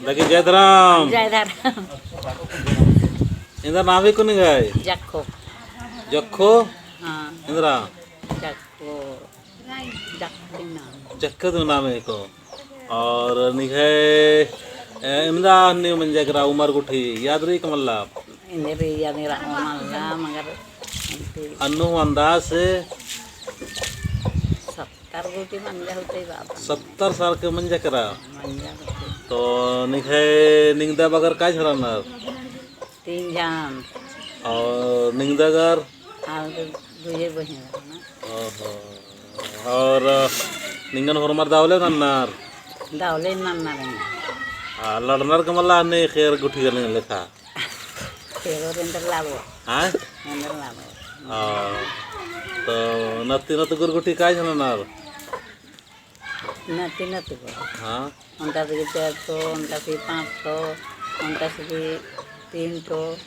lagi Jayadram. Jayadram. Indra nabi ko ni gay. Jakko. Jakko. हाँ Indra. jakko. Jakko नाम. Jakko tu नाम है को. और निघे इंद्रा ने मंजे करा उमर गुठी याद रही कमल्ला. Ini ria ni rak malah magar. Annu अंदाज से 70 गुटी मंजा होते बाबा. 70 साल के मंजे करा. मंजा होते. तो निघे निंगदा बगर काय झरनार. 3 jam. और निंगदागर. Al दुये बहिन ना. ओहो. और निंगन होरमार दावले नन्नार. दावले नन्ना रे. लड़नार कमल्ला ने खैर गुठी करने लेखा. Pero render labo. हाँ. Render labo. तो नत्ती नत्ती गुरगुटी काय झरनार. Nanti nanti ko. हाँ. Unta sige 400, unta sige 500, unta sige 300.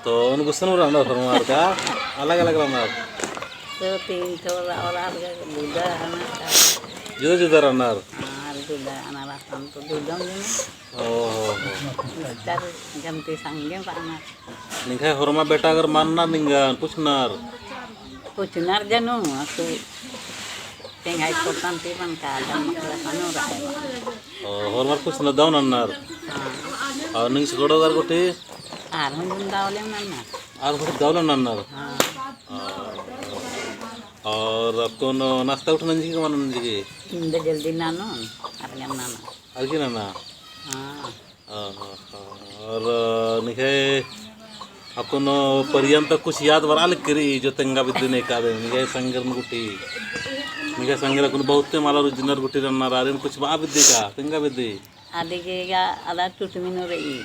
तो उनको सुनो रहना फरमार का अलग अलग रहना. So 300 और अलग दूधा आना. जुदा जुदा रहना. हाँ दूधा आना रास्ता तो दूधा में. ओहो. Ntar ganti sanggeng pak anak. निघे होरमा बेटा अगर मानना निंगन पूछनार. Pujunar janu aku tinggal ikutan timan kadang masalah kanu rai. होरमा पूछना दाव नन्नार. और निंग सगड़ो अगर गुटी. Arhun jun daule mana. आर गुटी दाव नन्नार. हाँ. और कौन नाश्ता उठना जी के मानना जी. Indah jaldi nano, argan nano. Arki नन्ना. हाँ. और निघे अपन पर्यंत कुछ याद वराल करी जो तेंगा बिद्दने का दे निघे संगर गुटी. निघे संगर कुन बहुते माला रुजिनर गुटी रन्ना रारिन कुछ बा बिद्दे का तेंगा बिद्दे. Adik ga ada tutu minum rei.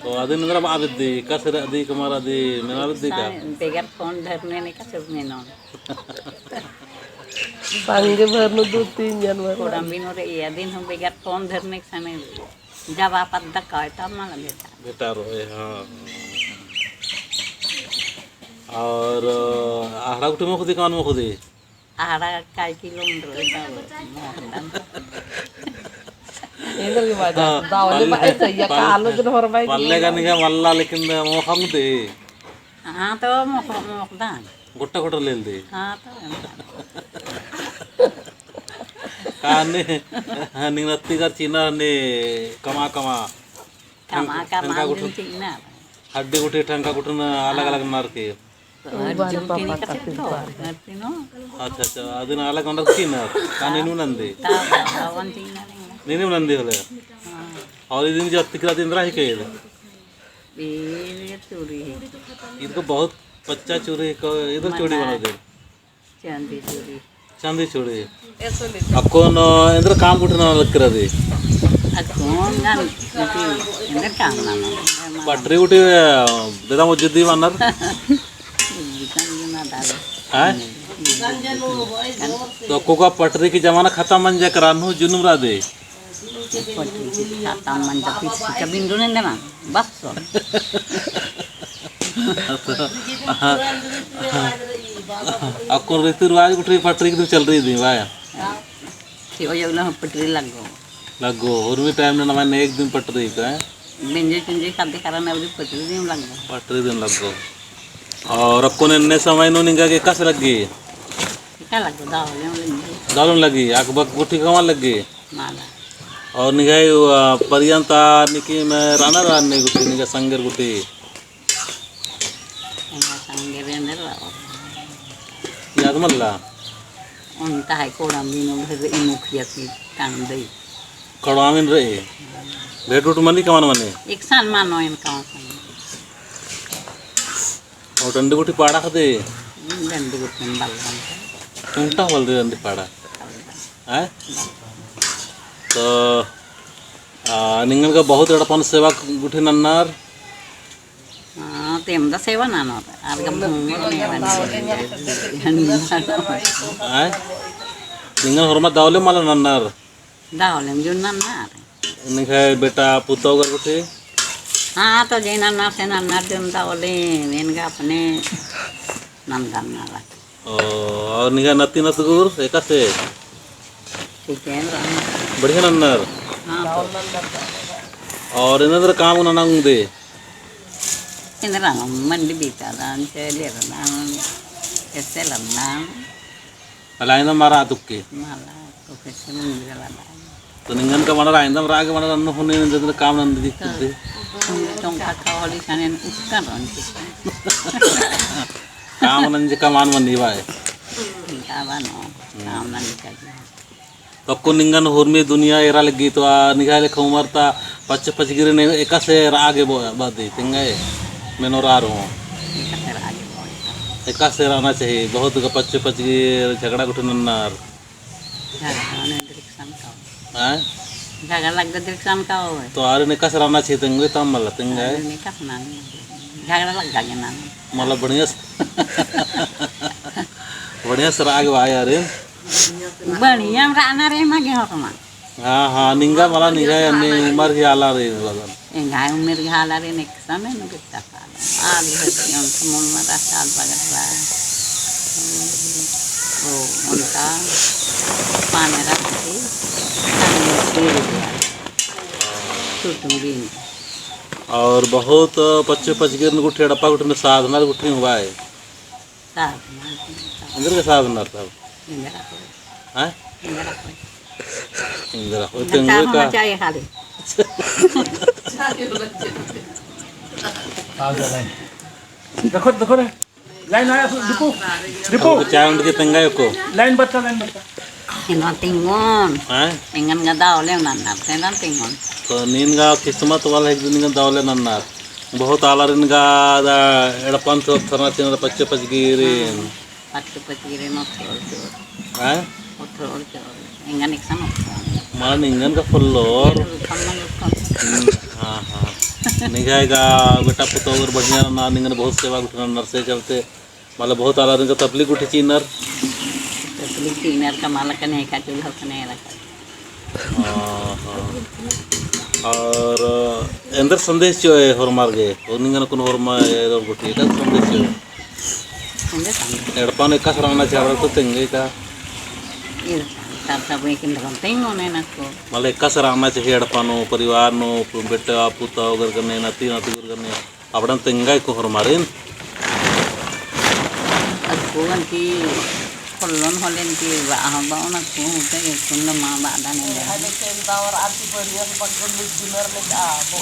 तो आदि नंदरा बा बिद्दे कसर आदि कमार आदि मेना बिद्दे का. Pegar phone धरने ने का सब minum. संगे भरनु 2-3 जनवर. Kurang minum rei. Adin hum pegar phone धरने के sana. जब आप अद्दा कहता माला बेटा. बेटा रोए. हाँ. और आहड़ा गुटी में खुदी कान में खुदी. Ada kai kilometer itu. Ini lagi baca. Daule ba ऐसा या कालो जन होरबाई. पल्ले का निघे मल्ला लेकिन मोखम दे. हाँ तो मोकदान. गुट्टा गुट्टा ले दे. हाँ तो. काने निंगनत्ती का चीना ने कमा कमा. Kama din tingna. हड्डी गुटी ठंका गुटन अलग अलग नार के. Jumpi ni kasi to. Ngerti no? अच्छा अच्छा अदिन अलग अंदर की नार काने नु नंदे. Tawan tingna ring. नीने नंदे होले. और इदिन जो तिकरा दिन रही के. Ini curi. इनको बहुत बच्चा चोरी को इधर चोरी बना दे. Cantik curi. चांदी चोरी. आपको न इधर काम उठना लग कर दे. Aku kan nanti ini kan nama. पटरी उठी दादा मुझे दी वानर. Bukan gimana dah. हैं. तो कोका पटरी की जमाना खत्म मन जा करानु जुनूम रा दे. Kata manja pisi kabin dulu nih mana? Bakso. आपको रीति रिवाज उठी पटरी की तो चल रही थी भाई. Si oya ulah petri lagu. लगो और भी टाइम ना मैंने एक दिन पटरी का है. Benje kunje kade karena udah petri nih lagu. पटरी दिन लगो. और आपको ने समय नो निंगा के कस लगी. Kita lagu dah oleh lagi. दालून लगी अकबर गुठी कमाल लगी. Malah. और निगाई पर्यंता निकी में राना रानी गुटी निगा संगर गुटी. Enggak sangger ender lah. याद मल्ला. Entah hai korang minum dari imuk ya si tandai. कड़वामिन रहे. रेट उठ मनी कमान मने. Iksan mano yang kawasan. और डंडी गुटी पाड़ा खदे. Dan digutin balan. उल्टा बोल दे डंडी पाड़ा. हैं? तो निंगन का बहुत बड़ा सेवा गुठी नन्नार. Tem dah sewa nano. Harga bungur nih kan. हैं? निंगन होरमा दावले माला नन्नार. Dah oleh junan nar. निगाई बेटा पुतो कर गुठी. हाँ तो जैना ना से ना दिन dah oleh इनका अपने नाम करना ला. और निगा नत्ती नतगुर एका से. ठीक है बढ़िया नन्नार. हाँ और इन्हें काम उन्हें दे Indra mandi bitaran celiran keselan line मारा तुक्के malah profesi menjalan. तो निंगन का मना राइंदम राग मना रन्न होने ने जब काम नंद दिखते Tongkat kawali sanen uskan ronci. काम नंज का मान मन निभाए Kawan kam nanti kaji. तो को निंगन होर्मी दुनिया एरा लगी तो निगाले खमरता पच्च पच्च गिरे ने एका से आगे बादी तिंगाए मैं नोरार हूँ Kita lagi boy. एका से रहना चाहिए बहुत का पच्च पच्च गिर झगड़ा कुछ नन्नार Jangan diriksan kau. हैं Jangan lagi diriksan kau. तो आरे ने कस रहना चाहिए तिंगे तम मल्ला तिंगाए Ini kan nani. Jangan lagi jangan nani. मला बढ़िया सर आगे आया रे Bani yang rana remah geng orang. हाँ हाँ निंगा मला निगा ने उमर की आला रे लगन Enggak umur halari nek sana nek kita kala. Ali yang semul mata sal bagara. Oh, unta panera sih. Tutungin. और बहुत पच्चे पच गिर को ठेड़पा को साधना को हुआ है Sal. अंदर के साधना सब Enggak aku. हैं Enggak aku. इंदिरा वो Enggak तेंगे tahu का macam kali. देखो देखो रे लाइन आया दीपू दीपू वो चाय उनके के तेंगा को लाइन बच्चा Ini tingon. हैं Ingan nggak tahu leh nana. Saya tingon. तो नीन का किस्मत वाला एक दिन का दावले नन्ना बहुत आला रिन का एड़पन तो थरना चिन पच्चे पच गिरिन Patu petirin otrol. हैं Otrol. Ingan iksan otrol. माला निंगन का फुल्लोर Kamu lupa. हाँ हाँ निगाहेगा बेटा पुतो अगर बढ़िया ना निंगन बहुत सेवा उठना नरसे चलते माला बहुत आला रिन का तबलीग उठी चीनर Beli kinar kemana kan heka juga kena lah. हाँ हाँ और अंदर संदेश जो है हर मार गए और निंगन कुन हर मार और गुटी का संदेश जो Ini sama. एड़पान एक कसराना चावल तो तेंगे का Ini tak bikin penting onen aku. माला एक कसराना चाहिए एड़पानो परिवार नो बेटा पुता अगर करने नाती नाती अगर करने अपना तेंगा को हर मारेन Aku nanti kolon holen ti bawa aku udah kunna ma badan ini.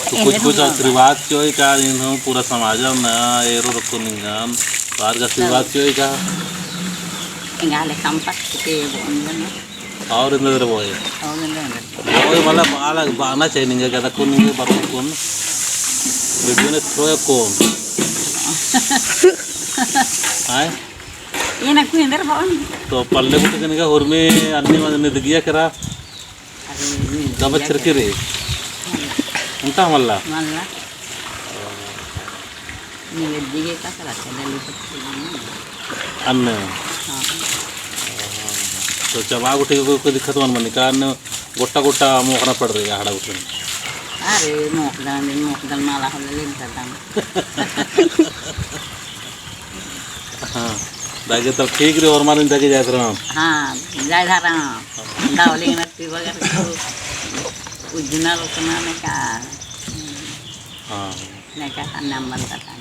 तो कुछ कुछ आशीर्वाद जो है का इन्हों पूरा समाज ना एरो रखो निंगन बाहर का आशीर्वाद जो है का Enggak ada kampak kita bukan. और इंदर वो है Oh benar. वो वाला बाला बाना चाहिए निंगे का कौन निंगे बारो कौन वीडियो ने थ्रो कौन आए Ini aku yang terbawah. तो पल्ले बुटे कने का और में अन्य ने दिया करा कब छिरके रे उनका मल्ला Malah. Ini dia kata lah saya lihat. अन्य तो चबा उठे को दिक्कत मन मन का अन्य गोटा गोटा मोखना पड़ रही है हाड़ा उठे Are mukdan malah holen datang. हाँ दागे तब ठीक रे और मारने दागे जाते रहा हाँ जाय धारा दावली नती वगैरह तो उजना लोकना ने का हाँ ने का नाम बनता था